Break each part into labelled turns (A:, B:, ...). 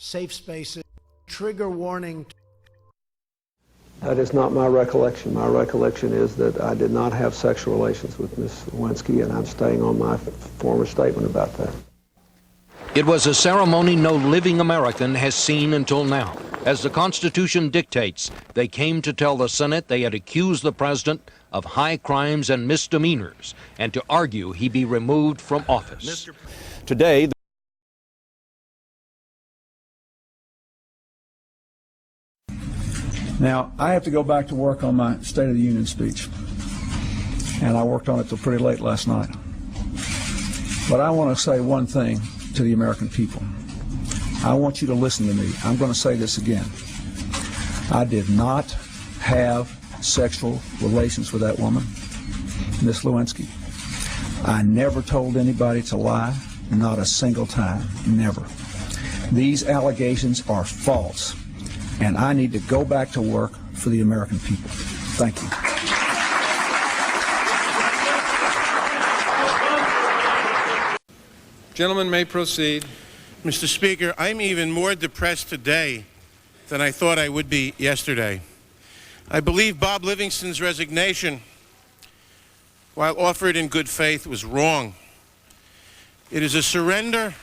A: safe spaces, trigger warning.
B: That is not my recollection. My recollection is that I did not have sexual relations with Ms. Lewinsky, and I'm staying on my former statement about that.
C: It was a ceremony no living American has seen until now. As the Constitution dictates, they came to tell the Senate they had accused the president of high crimes and misdemeanors, and to argue he be removed from office.
D: Today,
E: now, I have to go back to work on my State of the Union speech, and I worked on it till pretty late last night. But I want to say one thing to the American people. I want you to listen to me. I'm going to say this again. I did not have sexual relations with that woman, Miss Lewinsky. I never told anybody to lie, not a single time, never. These allegations are false, and I need to go back to work for the American people. Thank you.
F: Gentlemen may proceed.
G: Mr. Speaker, I'm even more depressed today than I thought I would be yesterday. I believe Bob Livingston's resignation, while offered in good faith, was wrong. It is a surrender.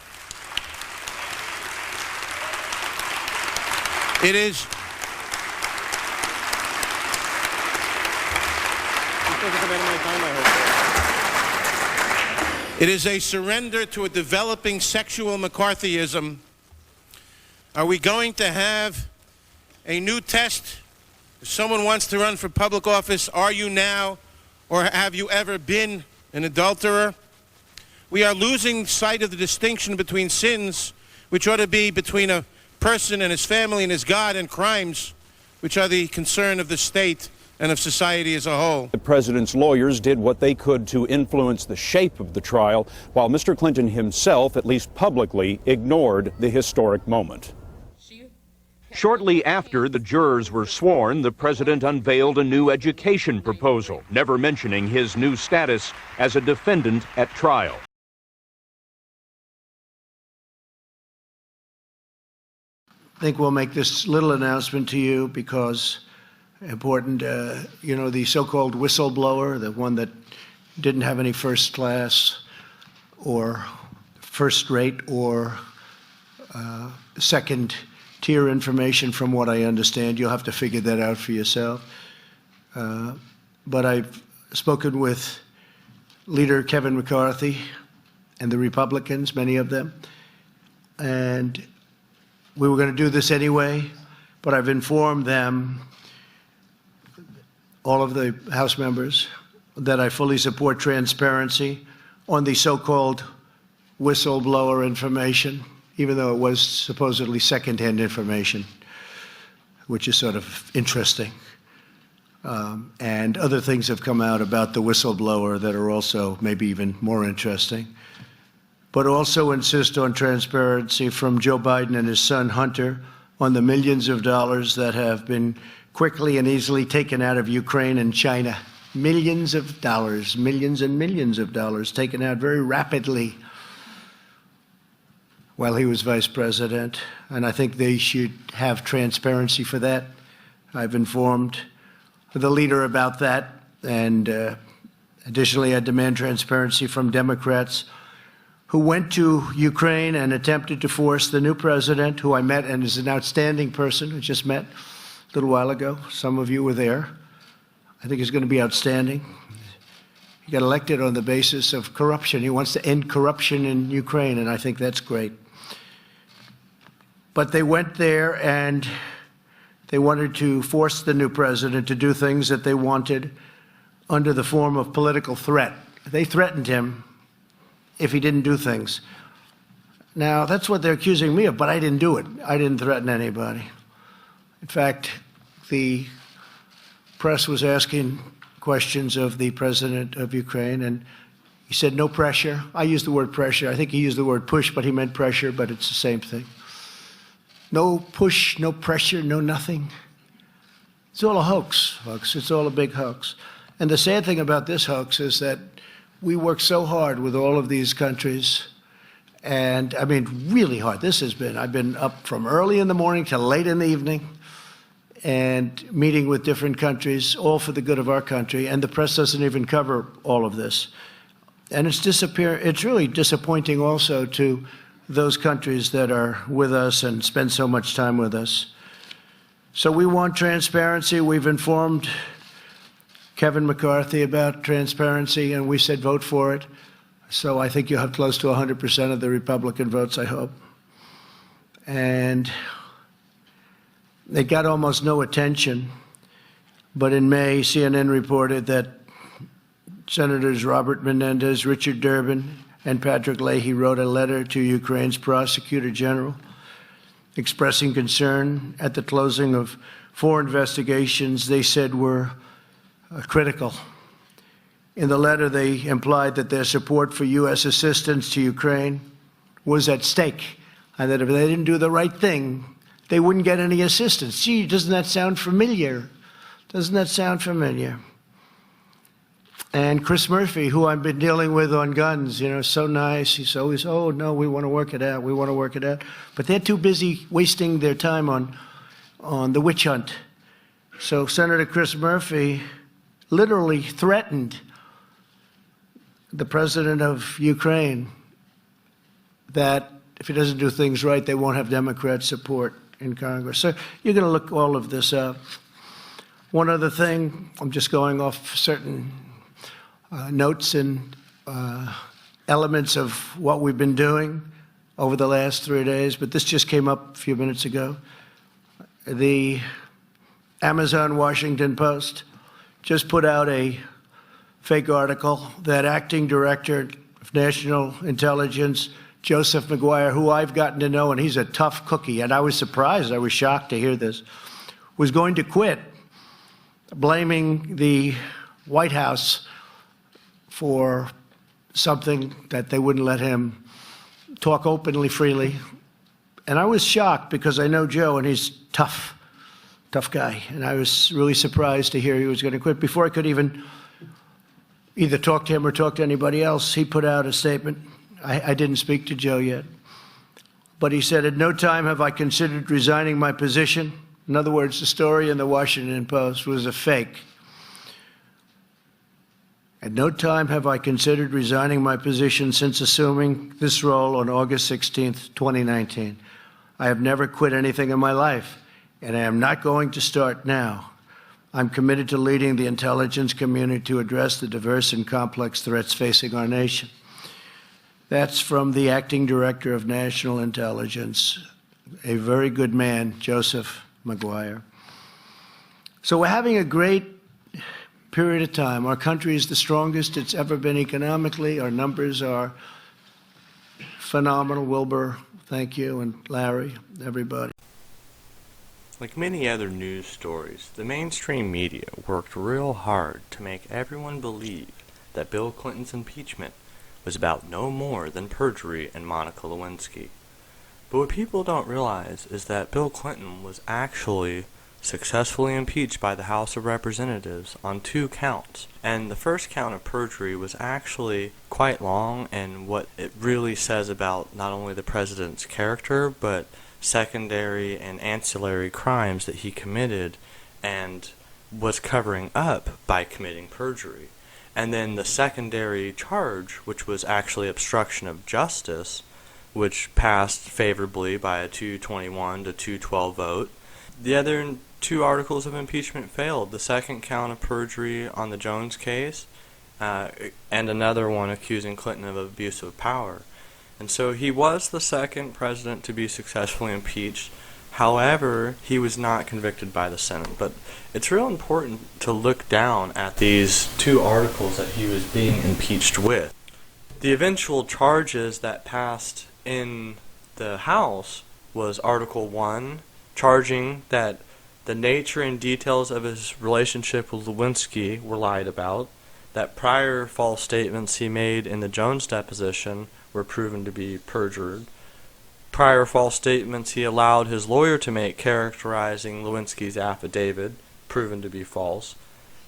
G: It is. It is a surrender to a developing sexual McCarthyism. Are we going to have a new test? If someone wants to run for public office, are you now or have you ever been an adulterer? We are losing sight of the distinction between sins, which ought to be between a person and his family and his God, and crimes, which are the concern of the state and of society as a whole.
D: the president's lawyers did what they could to influence the shape of the trial, while Mr. Clinton himself, at least publicly, ignored the historic moment.
C: Shortly after the jurors were sworn, the president unveiled a new education proposal, never mentioning his new status as a defendant at trial.
A: I think we'll make this little announcement to you because important, you know, the so-called whistleblower, the one that didn't have any first class or first rate or second tier information, from what I understand. You'll have to figure that out for yourself. But I've spoken with Leader Kevin McCarthy and the Republicans, many of them, and we were going to do this anyway, but I've informed them, all of the House members, that I fully support transparency on the so-called whistleblower information, even though it was supposedly secondhand information, which is sort of interesting. And other things have come out about the whistleblower that are also maybe even more interesting. But also insist on transparency from Joe Biden and his son Hunter on the millions of dollars that have been quickly and easily taken out of Ukraine and China. Millions of dollars, millions and millions of dollars taken out very rapidly while he was vice president. And I think they should have transparency for that. I've informed the leader about that. And additionally, I demand transparency from Democrats who went to Ukraine and attempted to force the new president, who I met and is an outstanding person, who just met a little while ago. Some of you were there. I think he's going to be outstanding. He got elected on the basis of corruption. He wants to end corruption in Ukraine, and I think that's great. But they went there and they wanted to force the new president to do things that they wanted under the form of political threat. They threatened him if he didn't do things. Now, that's what they're accusing me of, but I didn't do it. I didn't threaten anybody. In fact, the press was asking questions of the president of Ukraine, and he said, no pressure. I used the word pressure. I think he used the word push, but he meant pressure, but it's the same thing. No push, no pressure, no nothing. It's all a hoax, folks. It's all a big hoax. And the sad thing about this hoax is that we work so hard with all of these countries, And I mean, really hard. I've been up from early in the morning till late in the evening and meeting with different countries, all for the good of our country. And the press doesn't even cover all of this. And it's really disappointing also to those countries that are with us and spend so much time with us. So we want transparency. We've informed Kevin McCarthy about transparency, and we said vote for it. So I think you'll have close to 100% of the Republican votes, I hope. And it got almost no attention. But in May, CNN reported that Senators Robert Menendez, Richard Durbin, and Patrick Leahy wrote a letter to Ukraine's prosecutor general expressing concern at the closing of 4 investigations they said were critical. In the letter, they implied that their support for U.S. assistance to Ukraine was at stake, and that if they didn't do the right thing, they wouldn't get any assistance. Gee, doesn't that sound familiar? Doesn't that sound familiar? And Chris Murphy, who I've been dealing with on guns, so nice. He's always, oh, no, we want to work it out. We want to work it out. But they're too busy wasting their time on the witch hunt. So Senator Chris Murphy literally threatened the president of Ukraine that if he doesn't do things right, they won't have Democrat support in Congress. So you're going to look all of this up. One other thing, I'm just going off certain notes and elements of what we've been doing over the last 3 days, but this just came up a few minutes ago. The Amazon Washington Post just put out a fake article that acting director of national intelligence, Joseph Maguire, who I've gotten to know, and he's a tough cookie, and I was surprised, I was shocked to hear this, was going to quit, blaming the White House for something that they wouldn't let him talk openly, freely. And I was shocked because I know Joe, and he's tough guy. And I was really surprised to hear he was going to quit. Before I could even either talk to him or talk to anybody else, he put out a statement. I didn't speak to Joe yet. But he said, at no time have I considered resigning my position. In other words, the story in the Washington Post was a fake. At no time have I considered resigning my position since assuming this role on August 16th, 2019. I have never quit anything in my life, and I am not going to start now. I'm committed to leading the intelligence community to address the diverse and complex threats facing our nation. That's from the acting director of national intelligence, a very good man, Joseph Maguire. So we're having a great period of time. Our country is the strongest it's ever been economically. Our numbers are phenomenal. Wilbur, thank you, and Larry, everybody.
F: Like many other news stories, the mainstream media worked real hard to make everyone believe that Bill Clinton's impeachment was about no more than perjury and Monica Lewinsky. But what people don't realize is that Bill Clinton was actually successfully impeached by the House of Representatives on 2 counts. And the first count of perjury was actually quite long, and what it really says about not only the president's character, but secondary and ancillary crimes that he committed and was covering up by committing perjury. And then the secondary charge, which was actually obstruction of justice, which passed favorably by a 221 to 212 vote. The other 2 articles of impeachment failed. The second count of perjury on the Jones case, and another one accusing Clinton of abuse of power. And so he was the second president to be successfully impeached. However, he was not convicted by the Senate. But it's real important to look down at these 2 articles that he was being impeached with. The eventual charges that passed in the House was Article 1, charging that the nature and details of his relationship with Lewinsky were lied about, that prior false statements he made in the Jones deposition were proven to be perjured, prior false statements he allowed his lawyer to make characterizing Lewinsky's affidavit, proven to be false,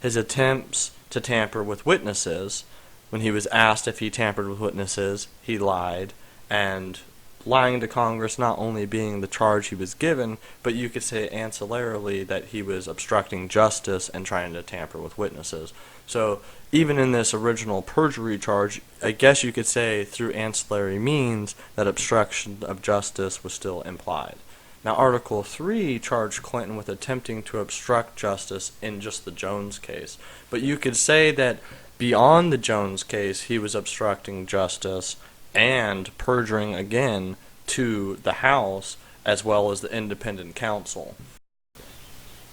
F: his attempts to tamper with witnesses. When he was asked if he tampered with witnesses, he lied, and lying to Congress not only being the charge he was given, but you could say ancillarily that he was obstructing justice and trying to tamper with witnesses. So even in this original perjury charge, I guess you could say through ancillary means that obstruction of justice was still implied. Now, Article 3 charged Clinton with attempting to obstruct justice in just the Jones case. But you could say that beyond the Jones case, he was obstructing justice and perjuring again to the House as well as the independent counsel.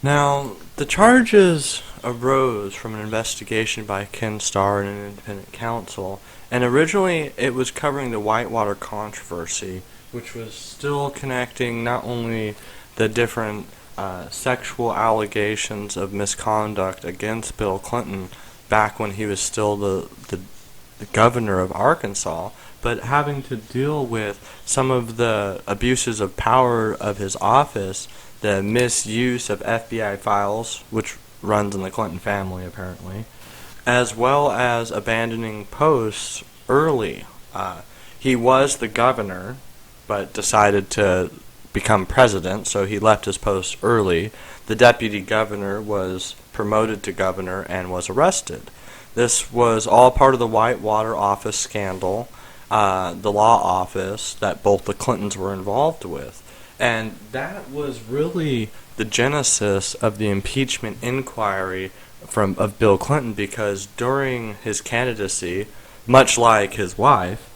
F: Now, the charges arose from an investigation by Ken Starr and an independent counsel, and originally it was covering the Whitewater controversy, which was still connecting not only the different sexual allegations of misconduct against Bill Clinton back when he was still the governor of Arkansas, but having to deal with some of the abuses of power of his office, the misuse of FBI files, which runs in the Clinton family apparently, as well as abandoning posts early. He was the governor, but decided to become president, so he left his post early. The deputy governor was promoted to governor and was arrested. This was all part of the Whitewater office scandal, the law office that both the Clintons were involved with. And that was really the genesis of the impeachment inquiry of Bill Clinton, because during his candidacy, much like his wife,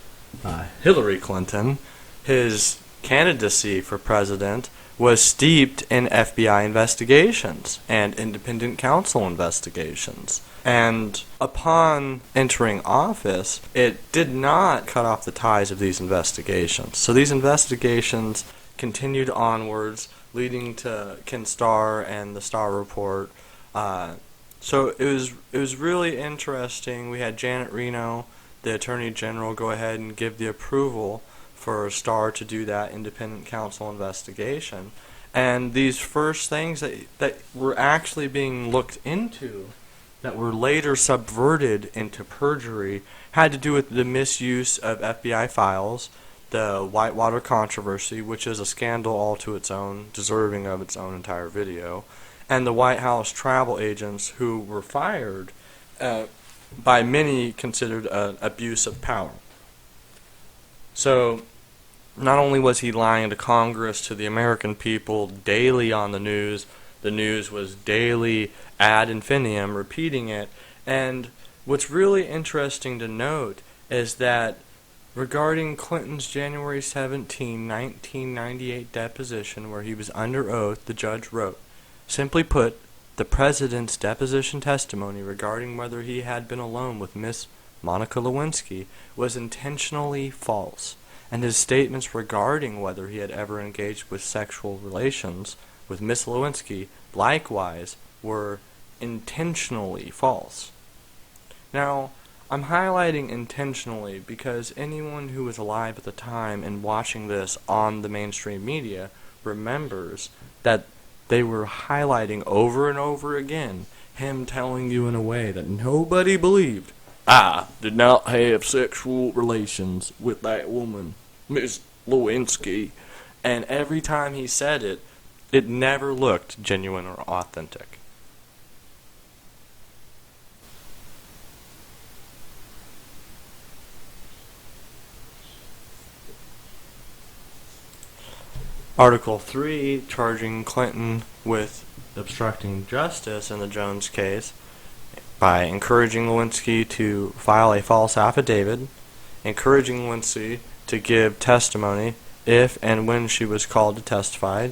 F: Hillary Clinton, his candidacy for president was steeped in FBI investigations and independent counsel investigations. And upon entering office, it did not cut off the ties of these investigations. So these investigations continued onwards, leading to Ken Starr and the Starr Report. So it was really interesting. We had Janet Reno, the Attorney General, go ahead and give the approval for Starr to do that independent counsel investigation. And these first things that were actually being looked into, that were later subverted into perjury, had to do with the misuse of FBI files, the Whitewater controversy, which is a scandal all to its own, deserving of its own entire video, and the White House travel agents who were fired, by many considered an abuse of power. So not only was he lying to Congress, to the American people, daily on the news was daily ad infinitum, repeating it. And what's really interesting to note is that regarding Clinton's January 17, 1998 deposition, where he was under oath, the judge wrote, "Simply put, the President's deposition testimony regarding whether he had been alone with Miss Monica Lewinsky was intentionally false, and his statements regarding whether he had ever engaged with sexual relations with Miss Lewinsky likewise were intentionally false." Now, I'm highlighting intentionally because anyone who was alive at the time and watching this on the mainstream media remembers that they were highlighting over and over again him telling you in a way that nobody believed, "I did not have sexual relations with that woman, Miss Lewinsky." And every time he said it, it never looked genuine or authentic. Article 3, charging Clinton with obstructing justice in the Jones case by encouraging Lewinsky to file a false affidavit, encouraging Lewinsky to give testimony if and when she was called to testify,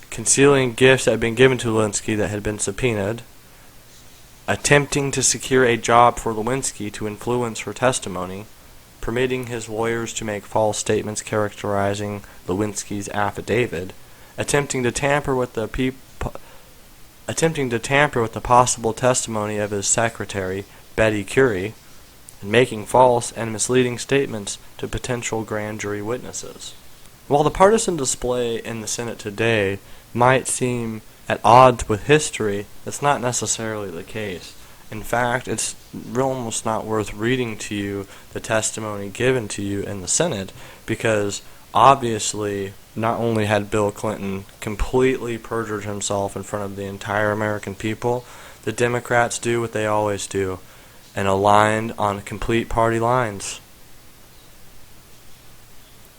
F: concealing gifts that had been given to Lewinsky that had been subpoenaed, attempting to secure a job for Lewinsky to influence her testimony, permitting his lawyers to make false statements characterizing Lewinsky's affidavit, attempting to tamper with the possible testimony of his secretary, Betty Curie, and making false and misleading statements to potential grand jury witnesses. While the partisan display in the Senate today might seem at odds with history, that's not necessarily the case. In fact, it's almost not worth reading to you the testimony given to you in the Senate, because obviously not only had Bill Clinton completely perjured himself in front of the entire American people, the Democrats do what they always do, and aligned on complete party lines.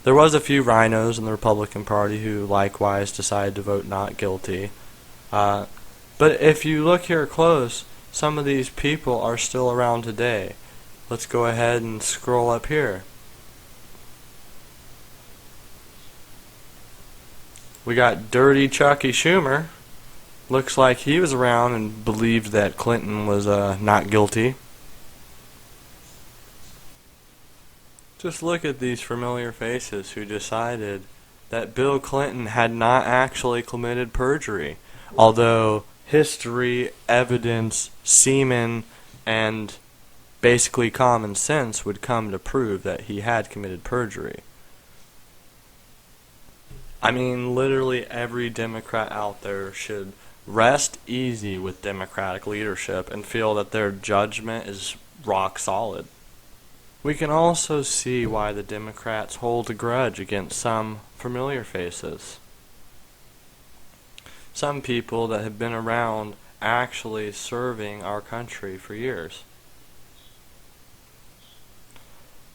F: There was a few rhinos in the Republican Party who likewise decided to vote not guilty. But if you look here close, some of these people are still around today. Let's go ahead and scroll up here. We got Dirty Chucky Schumer. Looks like he was around and believed that Clinton was not guilty. Just look at these familiar faces who decided that Bill Clinton had not actually committed perjury, although history, evidence, semen, and basically common sense would come to prove that he had committed perjury. I mean, literally every Democrat out there should rest easy with Democratic leadership and feel that their judgment is rock solid. We can also see why the Democrats hold a grudge against some familiar faces. Some people that have been around actually serving our country for years,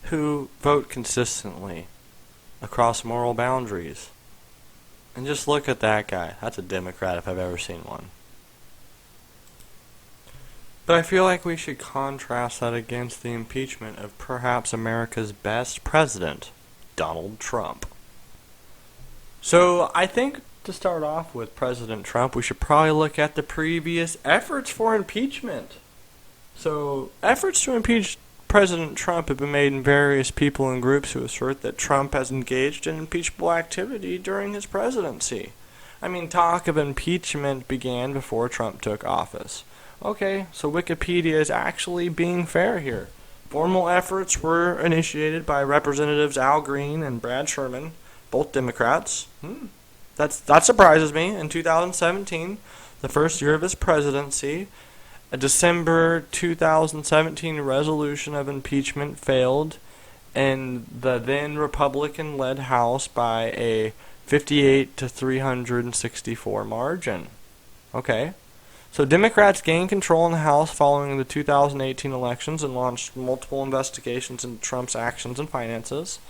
F: who vote consistently across moral boundaries. And just look at that guy. That's a Democrat if I've ever seen one. But I feel like we should contrast that against the impeachment of perhaps America's best president, Donald Trump. So I think to start off with President Trump, we should probably look at the previous efforts for impeachment. So efforts to impeach President Trump have been made in various people and groups who assert that Trump has engaged in impeachable activity during his presidency. I mean, talk of impeachment began before Trump took office. Okay, so Wikipedia is actually being fair here. Formal efforts were initiated by Representatives Al Green and Brad Sherman, both Democrats. That surprises me. In 2017, the first year of his presidency, a December 2017 resolution of impeachment failed in the then Republican-led House by a 58 to 364 margin. Okay. So Democrats gained control in the House following the 2018 elections and launched multiple investigations into Trump's actions and finances.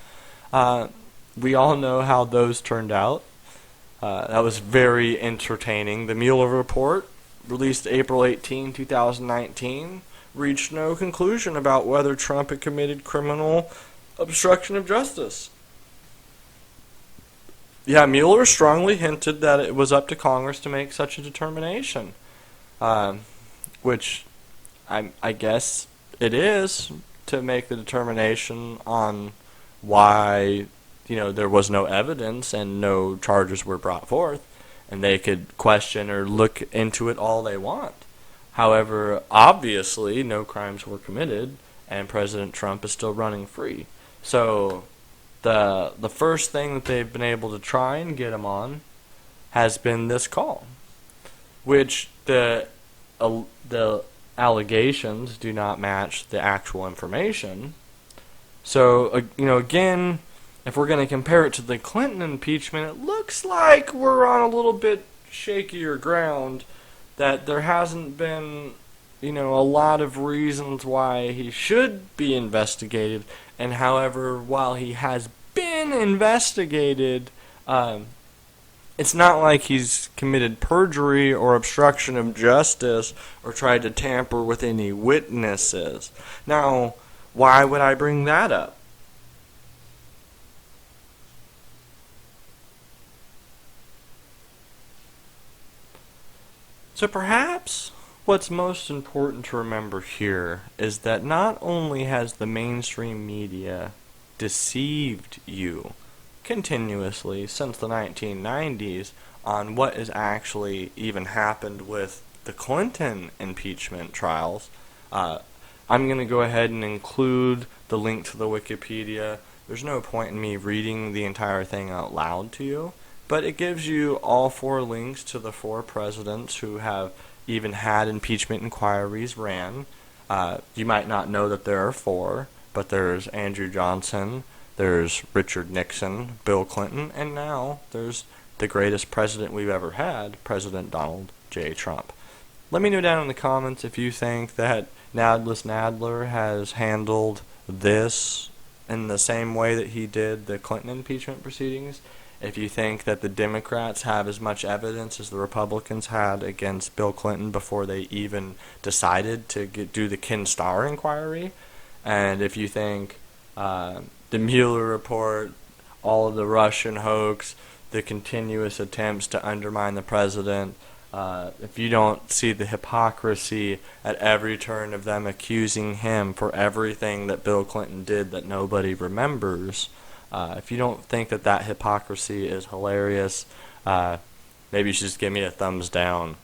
F: We all know how those turned out. That was very entertaining. The Mueller report, released April 18, 2019, reached no conclusion about whether Trump had committed criminal obstruction of justice. Yeah, Mueller strongly hinted that it was up to Congress to make such a determination. Which I guess it is, to make the determination on why, there was no evidence and no charges were brought forth, and they could question or look into it all they want. However, obviously, no crimes were committed, and President Trump is still running free. So, the first thing that they've been able to try and get him on has been this call, which the allegations do not match the actual information. So, again, if we're going to compare it to the Clinton impeachment, it looks like we're on a little bit shakier ground, that there hasn't been, a lot of reasons why he should be investigated. And however, while he has been investigated, it's not like he's committed perjury or obstruction of justice or tried to tamper with any witnesses. Now, why would I bring that up? So perhaps what's most important to remember here is that not only has the mainstream media deceived you continuously since the 1990s on what has actually even happened with the Clinton impeachment trials. I'm going to go ahead and include the link to the Wikipedia. There's no point in me reading the entire thing out loud to you, but it gives you all 4 links to the 4 presidents who have even had impeachment inquiries ran. You might not know that there are 4, but there's Andrew Johnson, there's Richard Nixon, Bill Clinton, and now there's the greatest president we've ever had, President Donald J. Trump. Let me know down in the comments if you think that Nadless Nadler has handled this in the same way that he did the Clinton impeachment proceedings. If you think that the Democrats have as much evidence as the Republicans had against Bill Clinton before they even decided to do the Ken Starr inquiry. And if you think the Mueller report, all of the Russian hoax, the continuous attempts to undermine the president, if you don't see the hypocrisy at every turn of them accusing him for everything that Bill Clinton did that nobody remembers, if you don't think that that hypocrisy is hilarious, maybe you should just give me a thumbs down.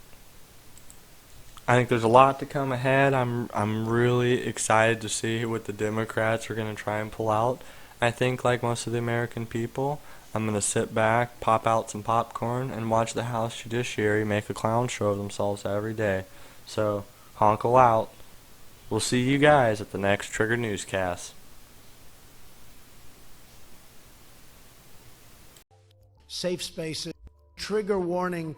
F: I think there's a lot to come ahead. I'm really excited to see what the Democrats are going to try and pull out. I think, like most of the American people, I'm going to sit back, pop out some popcorn, and watch the House Judiciary make a clown show of themselves every day. So, honkle out. We'll see you guys at the next Trigger Newscast.
A: Safe spaces, trigger warning.